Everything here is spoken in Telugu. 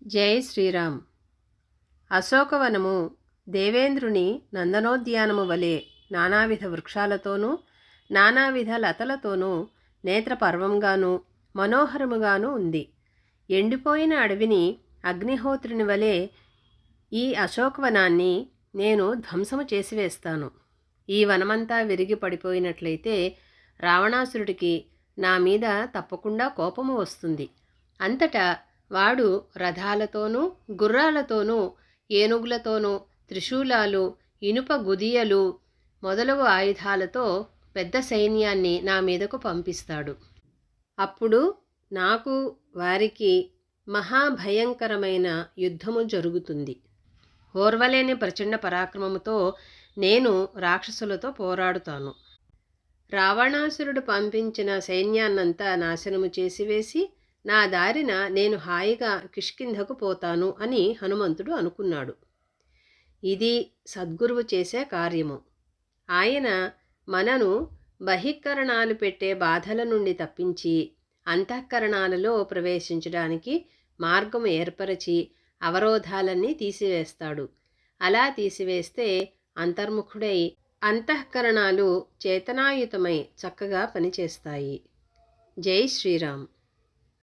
జై శ్రీరామ్. అశోకవనము దేవేంద్రుని నందనోద్యానము వలె నానావిధ వృక్షాలతోనూ నానావిధ లతలతోనూ నేత్రపర్వంగానూ మనోహరముగానూ ఉంది. ఎండిపోయిన అడవిని అగ్నిహోత్రుని వలె ఈ అశోకవనాన్ని నేను ధ్వంసము చేసివేస్తాను. ఈ వనమంతా విరిగి పడిపోయినట్లయితే రావణాసురుడికి నా మీద తప్పకుండా కోపము వస్తుంది. అంతటా వాడు రథాలతోనూ గుర్రాలతోనూ ఏనుగులతోనూ త్రిశూలాలు ఇనుప గుదియలు మొదలగు ఆయుధాలతో పెద్ద సైన్యాన్ని నా మీదకు పంపిస్తాడు. అప్పుడు నాకు వారికి మహాభయంకరమైన యుద్ధము జరుగుతుంది. ఓర్వలేని ప్రచండ పరాక్రమముతో నేను రాక్షసులతో పోరాడుతాను. రావణాసురుడు పంపించిన సైన్యాన్నంతా నాశనము చేసివేసి నా దారిన నేను హాయిగా కిష్కింధకు పోతాను అని హనుమంతుడు అనుకున్నాడు. ఇది సద్గురువు చేసే కార్యము. ఆయన మనను బహిష్కరణాలు పెట్టే బాధల నుండి తప్పించి అంతఃకరణాలలో ప్రవేశించడానికి మార్గం ఏర్పరచి అవరోధాలన్నీ తీసివేస్తాడు. అలా తీసివేస్తే అంతర్ముఖుడై అంతఃకరణాలు చేతనాయుతమై చక్కగా పనిచేస్తాయి. జై శ్రీరామ్.